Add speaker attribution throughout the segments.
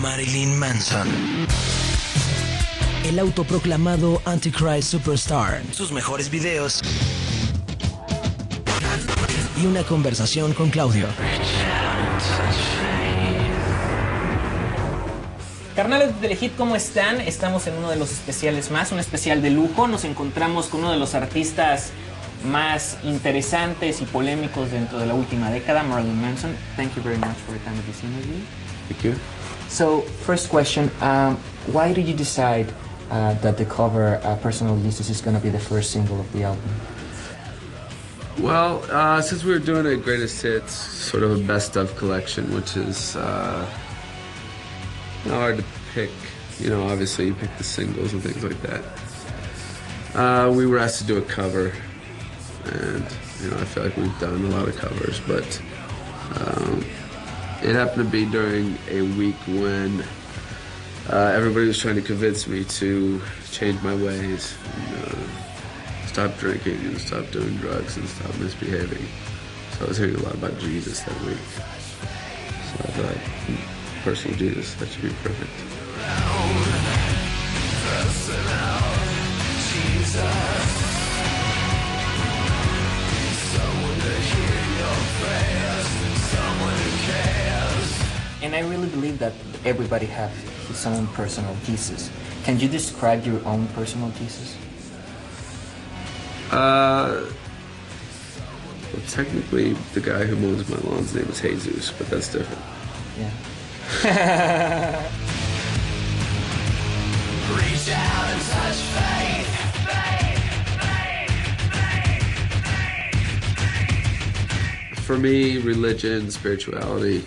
Speaker 1: Marilyn Manson. El autoproclamado Antichrist Superstar. Sus mejores videos. Y una conversación con Claudio.
Speaker 2: Carnales de Telehit, ¿cómo están? Estamos en uno de los especiales más, un especial de lujo. Nos encontramos con uno de los artistas más interesantes y polémicos dentro de la última década, Marilyn Manson. Thank you very much for attending this interview.
Speaker 3: Thank you.
Speaker 2: So, first question, why did you decide that the cover, Personal Jesus, is going to be the first single of the album?
Speaker 3: Well, since we were doing a greatest hits, sort of a best of collection, which is hard to pick. You know, obviously you pick the singles and things like that. We were asked to do a cover, and you know, I feel like we've done a lot of covers, but it happened to be during a week when everybody was trying to convince me to change my ways, and, stop drinking and stop doing drugs and stop misbehaving. So I was hearing a lot about Jesus that week. So I thought, personal Jesus, that should be perfect.
Speaker 2: And I really believe that everybody has his own personal Jesus. Can you describe your own personal Jesus?
Speaker 3: Well, technically, the guy who mows my lawn's name is Jesus, but that's different.
Speaker 2: Yeah.
Speaker 1: Reach out and touch faith.
Speaker 3: For me, religion, spirituality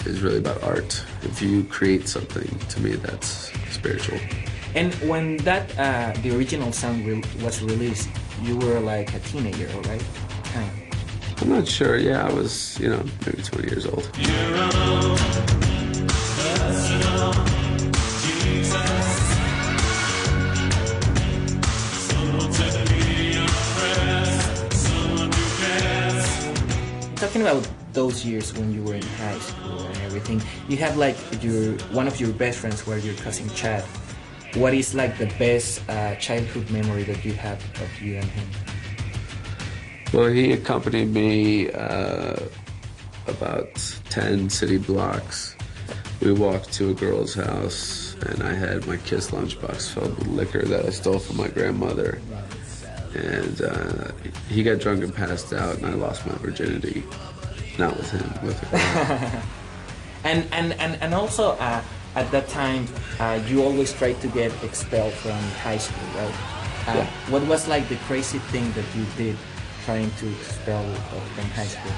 Speaker 3: is really about art. If you create something, to me, that's spiritual.
Speaker 2: And when that, the original song was released, you were like a teenager, right? Kind of.
Speaker 3: I'm not sure. Yeah, I was, you know, maybe 20 years old.
Speaker 2: Talking about those years when you were in high school and everything, you have like one of your best friends were your cousin Chad. What is like the best childhood memory that you have of you and him?
Speaker 3: Well, he accompanied me about 10 city blocks. We walked to a girl's house, and I had my KISS lunchbox filled with liquor that I stole from my grandmother. And he got drunk and passed out, and I lost my virginity. Not with him, with a girl.
Speaker 2: and also at that time, you always tried to get expelled from high school, right?
Speaker 3: Yeah.
Speaker 2: What was like the crazy thing that you did trying to expel from high school?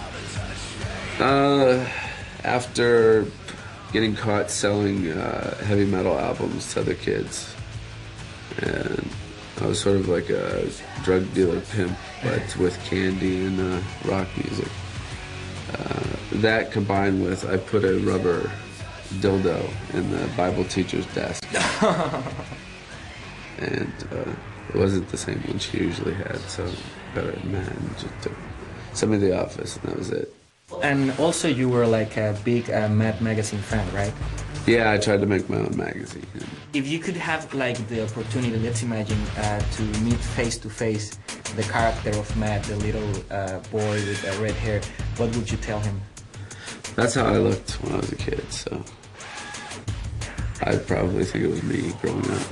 Speaker 3: After getting caught selling heavy metal albums to other kids, and I was sort of like a drug dealer pimp, but with candy and rock music. That combined with, I put a rubber dildo in the Bible teacher's desk. And it wasn't the same one she usually had, so better man just took some of the office, and that was it.
Speaker 2: And also you were like a big Mad Magazine fan, right?
Speaker 3: Yeah, I tried to make my own magazine.
Speaker 2: If you could have like the opportunity, let's imagine, to meet face to face the character of Matt, the little boy with red hair, what would you tell him?
Speaker 3: That's how I looked when I was a kid, so I'd probably think it was me growing up.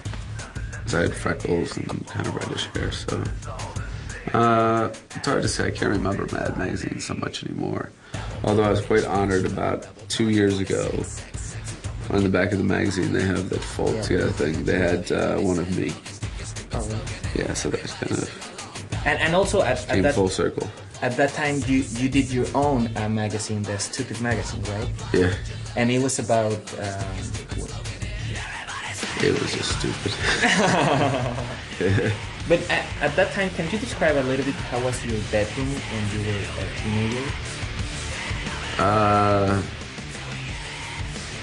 Speaker 3: Because I had freckles and kind of reddish hair, so it's hard to say. I can't remember Mad Magazine so much anymore. Although I was quite honored about 2 years ago. On the back of the magazine, they have that fold together thing. They had one of me.
Speaker 2: Oh, really?
Speaker 3: Yeah, so that was kind of
Speaker 2: and also at
Speaker 3: came
Speaker 2: that
Speaker 3: full circle.
Speaker 2: At that time, you did your own magazine, the Stupid Magazine, right?
Speaker 3: Yeah.
Speaker 2: And it was about.
Speaker 3: It was just stupid.
Speaker 2: But at that time, can you describe a little bit how was your bedroom when you were a teenager?
Speaker 3: I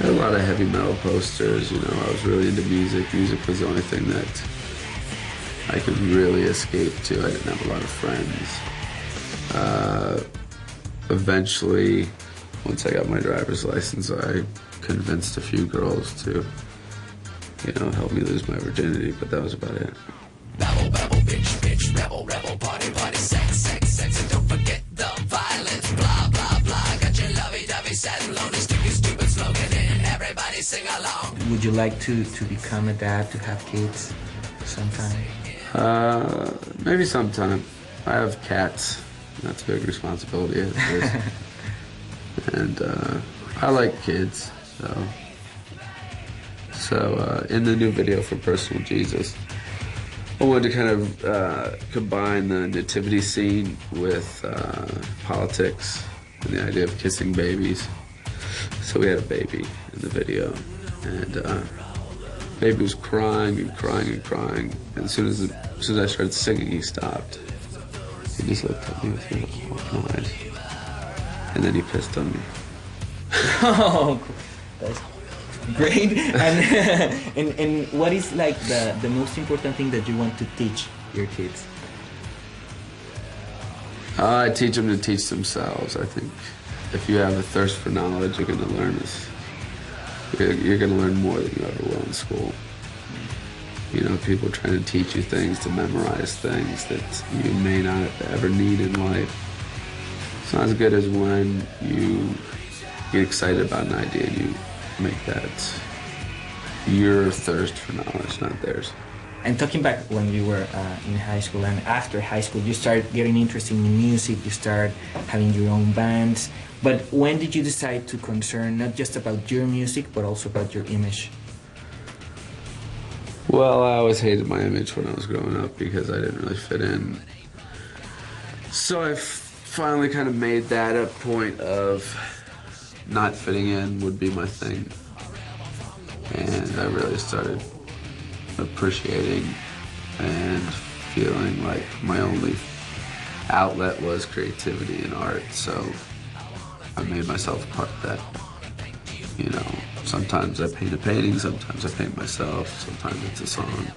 Speaker 3: had a lot of heavy metal posters, you know, I was really into music. Music was the only thing that I could really escape to. I didn't have a lot of friends. Eventually, once I got my driver's license, I convinced a few girls to, you know, help me lose my virginity, but that was about it.
Speaker 4: Babble, babble, bitch, bitch, rebel, rebel, party, party, sex, sex, sex, and don't forget the violence, blah, blah, blah. Got your lovey-dovey, sad and lonely, stupid, stupid slogan, and everybody sing along.
Speaker 2: Would you like to become a dad, to have kids sometime?
Speaker 3: Maybe sometime. I have cats. That's a big responsibility as it is. And I like kids, so in the new video for Personal Jesus, I wanted to kind of combine the nativity scene with politics and the idea of kissing babies. So we had a baby in the video, and baby was crying and crying and crying. And as soon as I started singing, he stopped. He just looked at me with his open eyes, and then he pissed on me.
Speaker 2: Oh, that's great. And what is like the most important thing that you want to teach your kids?
Speaker 3: I teach them to teach themselves. I think if you have a thirst for knowledge, you're going to learn this. You're going to learn more than you ever will in school. You know, people trying to teach you things, to memorize things that you may not ever need in life. It's not as good as when you get excited about an idea and you make that your thirst for knowledge, not theirs.
Speaker 2: And talking back when you were in high school and after high school, you started getting interested in music, you started having your own bands. But when did you decide to concern not just about your music, but also about your image?
Speaker 3: Well, I always hated my image when I was growing up because I didn't really fit in. So I finally kind of made that a point of not fitting in would be my thing. And I really started appreciating and feeling like my only outlet was creativity and art. So I made myself a part of that. You know, sometimes I paint a painting, sometimes I paint myself, sometimes it's a song.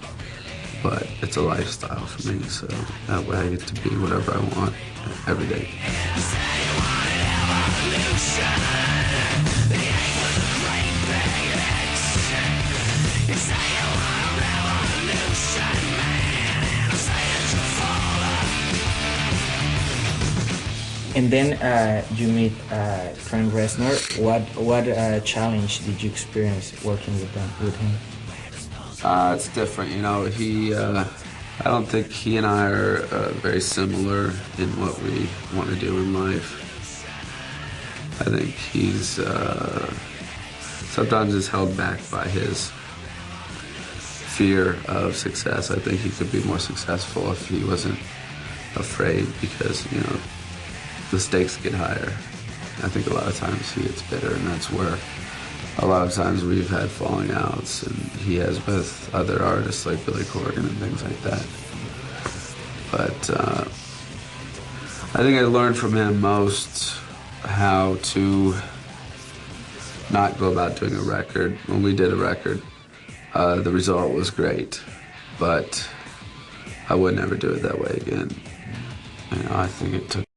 Speaker 3: But it's a lifestyle for me, so that way I get to be whatever I want every day.
Speaker 2: And then you meet Trent Reznor. What challenge did you experience working with him?
Speaker 3: It's different, you know. I don't think he and I are very similar in what we want to do in life. I think he's sometimes is held back by his fear of success. I think he could be more successful if he wasn't afraid, because, you know, the stakes get higher. I think a lot of times he gets bitter, and that's where a lot of times we've had falling outs, and he has with other artists like Billy Corgan and things like that. But I think I learned from him most how to not go about doing a record. When we did a record, the result was great, but I would never do it that way again. You know, I think it took